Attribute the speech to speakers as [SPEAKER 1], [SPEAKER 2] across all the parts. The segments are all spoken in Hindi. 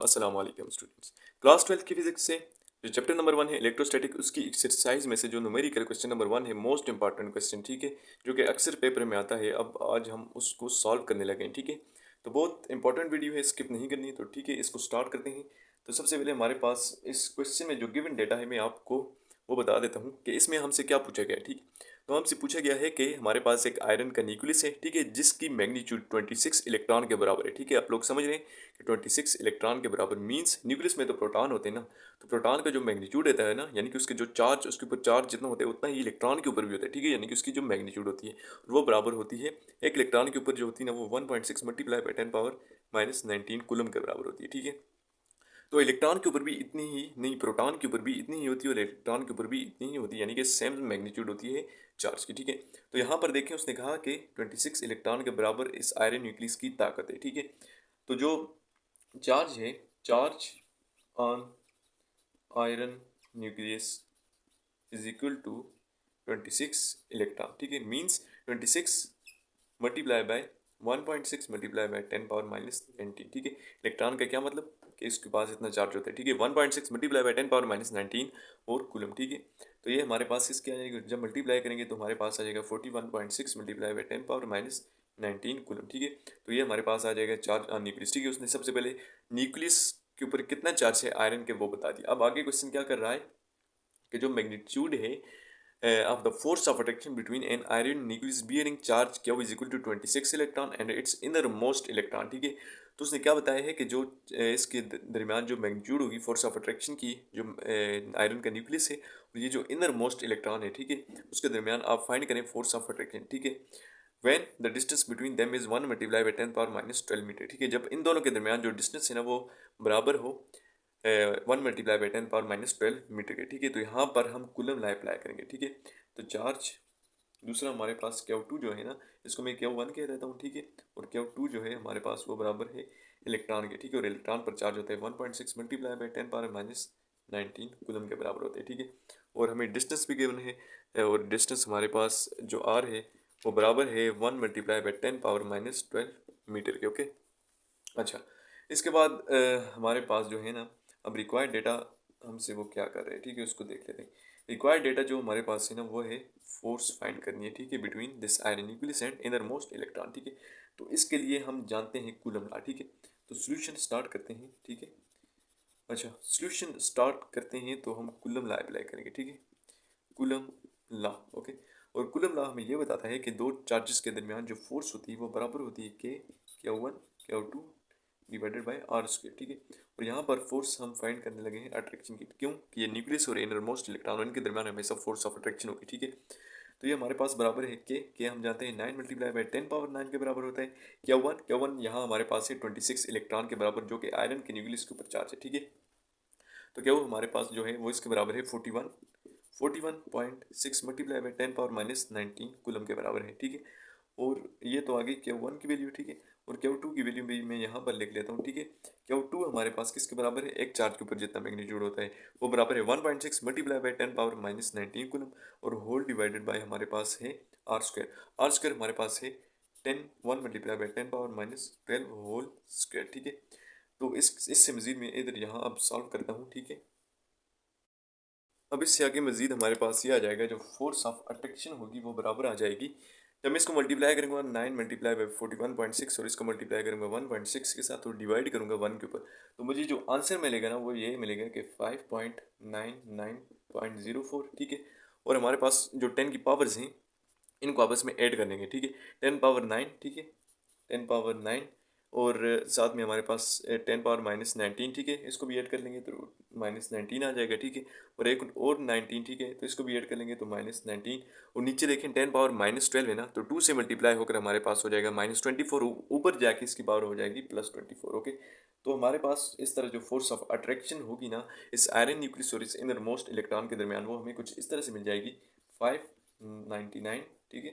[SPEAKER 1] अस्सलाम वालेकुम स्टूडेंट्स। क्लास 12 की फिजिक्स से जो चैप्टर नंबर 1 है इलेक्ट्रोस्टैटिक, उसकी एक्सरसाइज में से जो न्यूमेरिकल क्वेश्चन नंबर 1 है, मोस्ट इंपॉर्टेंट क्वेश्चन, ठीक है, जो कि अक्सर पेपर में आता है। अब आज हम उसको सॉल्व करने लगे हैं, ठीक है। तो बहुत इंपॉर्टेंट वीडियो है, स्किप नहीं करनी, तो ठीक है इसको स्टार्ट करते हैं। तो सबसे पहले हमारे पास इस क्वेश्चन में जो गिवन डेटा है मैं आपको वो बता देता हूँ कि इसमें हमसे क्या पूछा गया है, ठीक। तो हमसे पूछा गया है कि हमारे पास एक आयरन का न्यूक्लियस है, ठीक है, जिसकी मैग्नीट्यूड 26 इलेक्ट्रॉन के बराबर है, ठीक है। आप लोग समझ रहे हैं कि 26 इलेक्ट्रॉन के बराबर मींस न्यूक्लियस में तो प्रोटॉन होते हैं ना, तो प्रोटॉन का जो मैग्नीट्यूड होता है ना, यानी कि उसके जो चार्ज, उसके ऊपर चार्ज जितना होता है उतना ही इलेक्ट्रॉन के ऊपर भी होता है, ठीक है। यानी कि उसकी जो मैग्नीट्यूड होती है वो बराबर होती है, एक इलेक्ट्रॉन के ऊपर जो होती है ना वो 1.6 मल्टीप्लाई बाई 10⁻⁻⁹ कूलम के बराबर होती है, ठीक है। तो इलेक्ट्रॉन के ऊपर भी इतनी ही नहीं, प्रोटॉन के ऊपर भी इतनी ही होती है और इलेक्ट्रॉन के ऊपर भी इतनी ही होती है, यानी कि सेम मैग्नीट्यूड होती है चार्ज की, ठीक है। तो यहाँ पर देखें, उसने कहा कि 26 इलेक्ट्रॉन के बराबर इस आयरन न्यूक्लियस की ताकत है, ठीक है। तो जो चार्ज है, charge on iron nucleus is equal to 26 electron, ठीक है। Means 26 multiply by 1.6 multiply by 10⁻⁻⁹, ठीक है। इलेक्ट्रॉन का क्या मतलब कि इसके पास इतना चार्ज होता है, ठीक है। 1.6 मल्टीप्लाई बाय 10⁻⁻⁹ और कूलम, ठीक है। तो ये हमारे पास इसके आ जाएगा, जब मल्टीप्लाई करेंगे तो हमारे पास आ जाएगा 41.6 मल्टीप्लाई बाय 10⁻⁻⁹ कूलम, ठीक है। तो ये हमारे पास आ जाएगा चार्ज ऑन न्यूक्लियस, ठीक है। उसने सबसे पहले न्यूक्लियस के ऊपर कितना चार्ज है आयरन के वो बता दिया। अब आगे क्वेश्चन क्या कर रहा है कि जो मैग्नीट्यूड है of the force of attraction between an iron nucleus bearing charge Q is equal to 26 electron and its innermost electron, ठीक है। तो उसने क्या बताया है कि जो इसके दरमियान जो मैग्नीट्यूड होगी फोर्स ऑफ अट्रैक्शन की, जो आयरन का न्यूक्लियस है और ये जो इनर मोस्ट इलेक्ट्रॉन है, ठीक है, उसके दरमियान आप फाइंड करें फोर्स ऑफ अट्रैक्शन, ठीक है। when the distance between them is 1 multiplied by 10⁻⁻12 metre, ठीक है। जब इन दोनों के दरमियान जो डिस्टेंस है ना वो बराबर हो 1 मल्टीप्लाई बाई 10⁻⁻12 मीटर के, ठीक है। तो यहाँ पर हम कूलम ला अप्लाई करेंगे, ठीक है। तो चार्ज दूसरा हमारे पास Q2 जो है ना, इसको मैं Q1 कह देता हूँ, ठीक है। और Q2 जो है हमारे पास वो बराबर है इलेक्ट्रॉन के, ठीक है। और इलेक्ट्रॉन पर चार्ज होता है 1.6 मल्टीप्लाई बाई 10⁻⁻⁹ कूलम के बराबर होते हैं, ठीक है। और हमें डिस्टेंस भी गिवन है और डिस्टेंस हमारे पास जो R है वो बराबर है 1 मल्टीप्लाई बाई 10⁻⁻12 मीटर के, ओके। अच्छा, इसके बाद हमारे पास जो है ना, अब रिक्वायर्ड डेटा हमसे वो क्या कर रहे हैं, ठीक है, उसको देख लेते हैं। रिक्वायर्ड डेटा जो हमारे पास है ना वो है फोर्स फाइंड करनी है, ठीक है, between this iron nucleus and inner most electron, ठीक है। तो इसके लिए हम जानते हैं कूलम लॉ, ठीक है। तो सोल्यूशन स्टार्ट करते हैं, ठीक है। अच्छा, सोल्यूशन स्टार्ट करते हैं तो हम कूलम लॉ अप्लाई करेंगे, ठीक है। Coulomb law, okay. और कूलम लॉ हमें ये बताता है कि दो चार्जेस के दरमियान जो फोर्स होती है वो बराबर होती है के Q1 Q2 divided by are square, ठीक है। और यहाँ पर फोर्स हम फाइंड करने लगे हैं अट्रैक्शन की, क्यों कि ये न्यूक्लियस और इनर मोस्ट इलेक्ट्रॉन इनके दरमियान हमेशा फोर्स ऑफ अट्रैक्शन होगी, ठीक है। तो ये हमारे पास बराबर है के हम जानते हैं 9 मल्टीप्लाई बाई 10⁻9 के बराबर होता है। Q1 यहाँ हमारे पास है 26 इलेक्ट्रॉन के बराबर, जो कि आयरन के न्यूक्लियस के ऊपर चार्ज है, ठीक है। तो क्या वो हमारे पास जो है वो इसके बराबर है 41.6 मल्टीप्लाई बाई 10⁻⁻⁹ कूलम के बराबर है, ठीक है। और ये तो आगे Q1 की वैल्यू, ठीक है। और Q2 की वैल्यू भी मैं यहाँ पर लिख लेता हूँ, ठीक है। Q2 हमारे पास किसके बराबर है, एक चार्ज के ऊपर जितना मैग्नीट्यूड होता है वो बराबर है 1.6 मल्टीप्लाई बाई 10⁻⁻⁹ कूलम, और होल डिवाइडेड बाय हमारे पास है आर स्क्वायर। आर स्क्वायर हमारे पास है 1 मल्टीप्लाई बाई 10⁻⁻12 होल स्क्वायर, ठीक है। तो इससे मजीद मैं इधर यहाँ अब सॉल्व करता हूँ, ठीक है। अब इससे आगे मजीद हमारे पास ये आ जाएगा, जो फोर्स ऑफ अट्रैक्शन होगी वो बराबर आ जाएगी, जब मैं इसको मल्टीप्लाई करूँगा 9 मल्टीप्लाई बाई 41.6 और इसको मल्टीप्लाई करूँगा 1.6 के साथ और डिवाइड करूँगा 1 के ऊपर, तो मुझे जो आंसर मिलेगा ना वो ये मिलेगा कि 5.99.04, ठीक है। और हमारे पास जो 10 की पावर्स हैं इनको आपस में ऐड कर लेंगे, ठीक है। 10⁻9, ठीक है, 10⁻9 और साथ में हमारे पास 10⁻−19, ठीक है, इसको भी ऐड कर लेंगे तो -19 आ जाएगा, ठीक है। और एक और 19, ठीक है, तो इसको भी ऐड कर लेंगे तो -19। और नीचे देखें 10⁻−12 है ना, तो 2 से मल्टीप्लाई होकर हमारे पास हो जाएगा -24, ऊपर जाके इसकी पावर हो जाएगी +24, ओके। तो हमारे पास इस तरह जो फोर्स ऑफ अट्रैक्शन होगी ना इस आयरन न्यूक्लियस और इस इनर मोस्ट इलेक्ट्रॉन के दरमियान, वो हमें कुछ इस तरह से मिल जाएगी 599, ठीक है,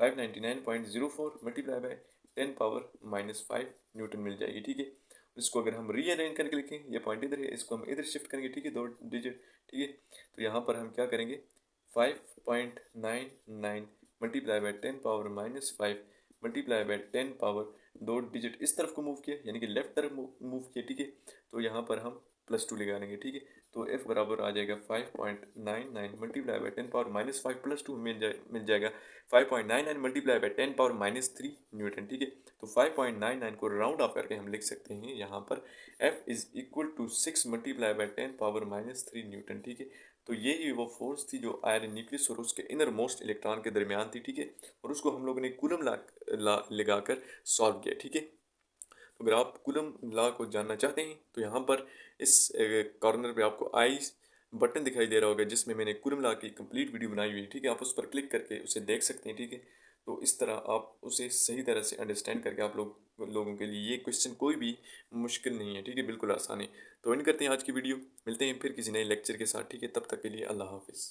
[SPEAKER 1] 599.04 मल्टीप्लाई बाय 10⁻−5 न्यूटन मिल जाएगी, ठीक है। इसको अगर हम रीअरेंज करके लिखें, ये पॉइंट इधर है, इसको हम इधर शिफ्ट करेंगे, ठीक है, 2 डिजिट, ठीक है। तो यहाँ पर हम क्या करेंगे 5.99 मल्टीप्लाई बाय 10⁻−5 मल्टीप्लाई बाय दो डिजिट इस तरफ को मूव किया यानी कि लेफ्ट तरफ मूव किया, ठीक है। तो यहाँ पर हम +2 लगा लेंगे, ठीक है। तो f बराबर आ जाएगा 5.99 मल्टीप्लाई बाई 10⁻⁵ +2 मिल जाएगा 5.99 मल्टीप्लाई बाई 10⁻³ न्यूटन, ठीक है। तो 5.99 को राउंड ऑफ करके हम लिख सकते हैं यहाँ पर f is equal to 6 multiply by 10⁻³ newton, ठीक है। तो ये वो फोर्स थी जो आयरन न्यूक्लियस और उसके इनर मोस्ट इलेक्ट्रॉन के दरमियान थी, ठीक है। और उसको हम लोगों ने कूलम लगाकर सॉल्व किया, ठीक है। तो अगर आप कूलम लॉ को जानना चाहते हैं तो यहाँ पर इस कॉर्नर पे आपको आई बटन दिखाई दे रहा होगा जिसमें मैंने कूलम लॉ की कंप्लीट वीडियो बनाई हुई है, ठीक है। आप उस पर क्लिक करके उसे देख सकते हैं, ठीक है। तो इस तरह आप उसे सही तरह से अंडरस्टैंड करके आप लोगों के लिए ये क्वेश्चन कोई भी मुश्किल नहीं है, ठीक है, बिल्कुल आसान है। तो इन करते हैं आज की वीडियो, मिलते हैं फिर किसी नए लेक्चर के साथ, ठीक है। तब तक के लिए अल्लाह हाफिज़।